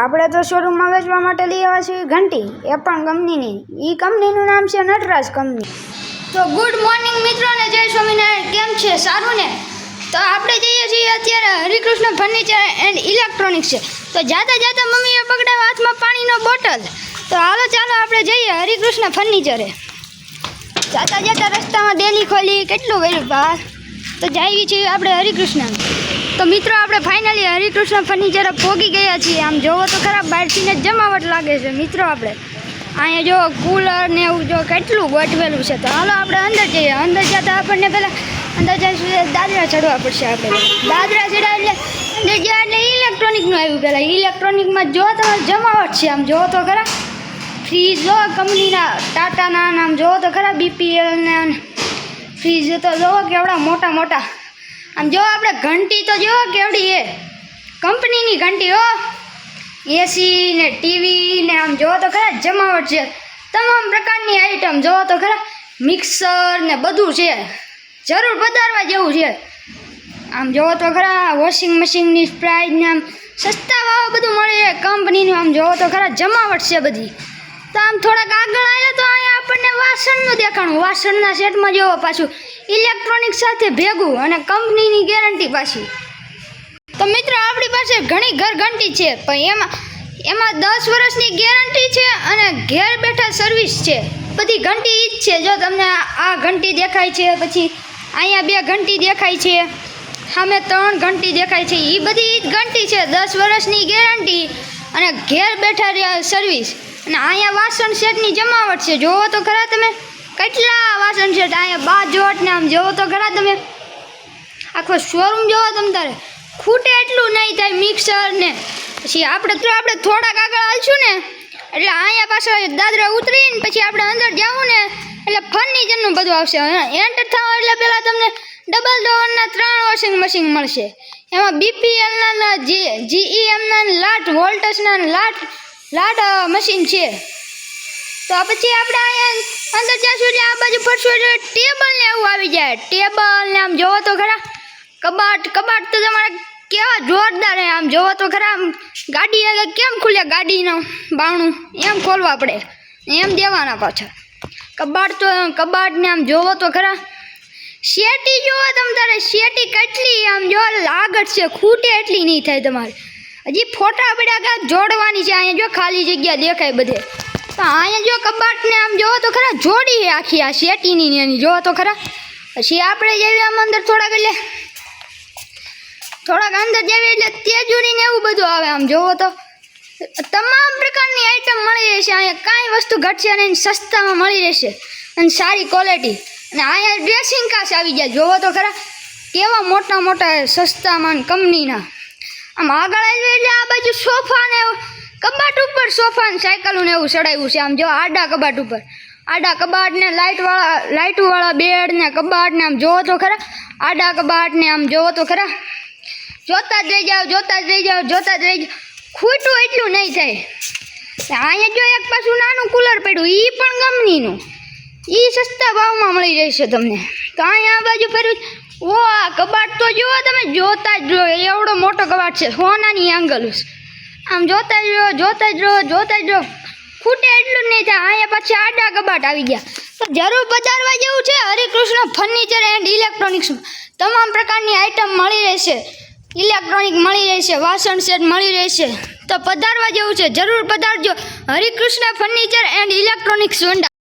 આપણે તો શોરૂમમાં વેચવા માટે લઈ આવ્યા છીએ ઘંટી, એ પણ કંપનીની. એ કંપનીનું નામ છે નટરાજ કંપની. તો ગુડ મોર્નિંગ મિત્રોને, જય સ્વામિનારાયણ. કેમ છે? સારું ને? તો આપણે જઈએ છીએ અત્યારે હરિકૃષ્ણ ફર્નિચર એન્ડ ઇલેક્ટ્રોનિક્સ છે. તો જાતા જાતા મમ્મીએ પકડાવ્યો હાથમાં પાણીનો બોટલ. તો હાલો ચાલો આપણે જઈએ હરિકૃષ્ણ ફર્નિચરે. જાતા જાતા રસ્તામાં ડેલી ખોલી કેટલું વેલું બહાર તો જઈએ છીએ આપણે હરિકૃષ્ણ. તો મિત્રો આપણે ફાઇનલી હરિકૃષ્ણ ફર્નિચર પહોંચી ગયા છીએ. આમ જોવો તો ખરા, બહારથી જ જમાવટ લાગે છે મિત્રો. આપણે અહીંયા જો કુલર ને એવું જો કેટલું ગોઠવેલું છે. તો હાલો આપણે અંદર જઈએ. અંદર જતાં આપણને પહેલાં અંદર જઈને દાદરા ચડવા પડશે. આપણે દાદરા ચડ્યા એટલે અંદર ગયા એટલે ઇલેક્ટ્રોનિકનું આવ્યું. પહેલાં ઇલેક્ટ્રોનિકમાં જો તમારે જમાવટ છે. આમ જોવો તો ખરા, ફ્રીજ જો કંપનીના ટાટાના, આમ જોવો તો ખરા બીપીએલના ફ્રીજ તો જોવો કેવડા મોટા મોટા. આમ જો આપણે ઘંટી તો જો કેવડી એ કંપનીની ઘંટી હો. એસી ને ટીવી ને આમ જોવો તો ખરા જમાવટ છે. તમામ પ્રકારની આઈટમ જોવો તો ખરા, મિક્સર ને બધું છે. જરૂર પધારવા જેવું છે. આમ જોવો તો ખરા વોશિંગ મશીનની પ્રાઇસ ને આમ સસ્તા ભાવે બધું મળે છે કંપનીનું. આમ જોવો તો ખરા જમાવટ છે બધી. તો આમ થોડાક આગળ આવ્યા તો અહીંયા આપણને વાસણનું દેખાણું. વાસણના સેટમાં જોવો પાછું ઇલેક્ટ્રોનિક સાથે ભેગું અને કંપનીની ગેરંટી પાછી. તો મિત્રો આપણી પાસે ઘણી ઘર ઘંટી છે, પણ એમાં 10 વર્ષની ગેરંટી છે અને ઘેર બેઠા સર્વિસ છે. બધી ઘંટી ઈ જ છે. જો તમને આ ઘંટી દેખાય છે, પછી અહીંયા 2 ઘંટી દેખાય છે, સામે 3 ઘંટી દેખાય છે. એ બધી ઈ જ ઘંટી છે. 10 વર્ષની ગેરંટી અને ઘેર બેઠા સર્વિસ. અને અહીંયા વાસણ સેટની જમાવટ છે. જોવો તો ખરા તમે કેટલા વાસણ સેટ. અહીંયા બાજોટ ને આમ જોવો તો ખરા તમે આખો શોરૂમ જોવો તમે તારે ખૂટે એટલું નહીં થાય. મિક્સર ને પછી આપણે થોડાક આગળ હાલશું ને એટલે અહીંયા પાછળ દાદરા ઉતરીને પછી આપણે અંદર જાવું ને એટલે ફર્નિચરનું બધું આવશે. એન્ટર થવા એટલે પહેલાં તમને ડબલ ડોરના 3 વોશિંગ મશીન મળશે. એમાં બીપીએલના, જીઈએમના, લાટ વોલ્ટસના લાટ મશીન છે. તો પછી આપણે અહીંયા અંદર જઈશું એટલે આ બાજુ ફરશું એટલે ટેબલ ને એવું આવી જાય. ટેબલ ને આમ જોવો તો ખરા કબાટ તો તમારે કેવા જોરદાર હે. આમ જોવો તો ખરા, આમ ગાડી આગળ કેમ ખુલે ગાડીનું બારણું એમ ખોલવા પડે, એમ દેવાના પાછળ. કબાટ ને આમ જોવો તો ખરા શેટી જોવો તમે તારે. શેટી કેટલી આમ જો લાગત છે, ખૂટે એટલી નહીં થાય તમારે. હજી ફોટા પડ્યા જોડવાની છે. અહીંયા જો ખાલી જગ્યા દેખાય બધે. તો અહીંયા જો કબાટને આમ જોવો તો ખરા જોડી છે આખી આ શેટીની એની જોવો તો ખરા. પછી આપણે જેવી આમ અંદર થોડાક અંદર જેવી એટલે તેજુરી ને એવું બધું આવે. આમ જોવો તો તમામ પ્રકારની આઈટમ મળી રહેશે. અહીંયા કાંઈ વસ્તુ ઘટશે નહીં, સસ્તામાં મળી રહેશે અને સારી ક્વોલિટી. અને અહીંયા ડ્રેસિંગ કાચ આવી જાય. જોવો તો ખરા કેવા મોટા મોટા સસ્તામાં કંપનીના. આમ આગળ આવ્યું એટલે આ બાજુ સોફા ને કબાટ ઉપર સોફા ને સાયકલું ને એવું ચડાવ્યું છે. આમ જો આડા કબાટ ઉપર આડા કબાટ ને લાઇટવાળા બેડ ને કબાટ ને આમ જોવો તો ખરા આડા કબાટ ને આમ જોવો તો ખરા જોતા જ રહી જાઓ. ખૂટું એટલું નહીં થાય. અહીંયા જો એક પાછું નાનું કુલર પડ્યું, એ પણ કંપનીનું. એ સસ્તા ભાવમાં મળી રહેશે તમને. તો અહીંયા આ બાજુ ફર્યું. ઓ આ કબાટ તો જુઓ તમે, જોતા જ રહો. એવડો મોટો કબાટ છે, સોનાની એંગલ. આમ જોતા જ રહો. ખૂટે એટલું જ નહીં થાય. અહીંયા પછી આડા કબાટ આવી ગયા. તો જરૂર પધારવા જેવું છે હરિકૃષ્ણ ફર્નિચર એન્ડ ઇલેક્ટ્રોનિક્સમાં. તમામ પ્રકારની આઈટમ મળી રહેશે, ઇલેક્ટ્રોનિક મળી રહેશે, વાસણ સેટ મળી રહેશે. તો પધારવા જેવું છે. જરૂર પધારજો હરિકૃષ્ણ ફર્નિચર એન્ડ ઇલેક્ટ્રોનિક્સ વંડા.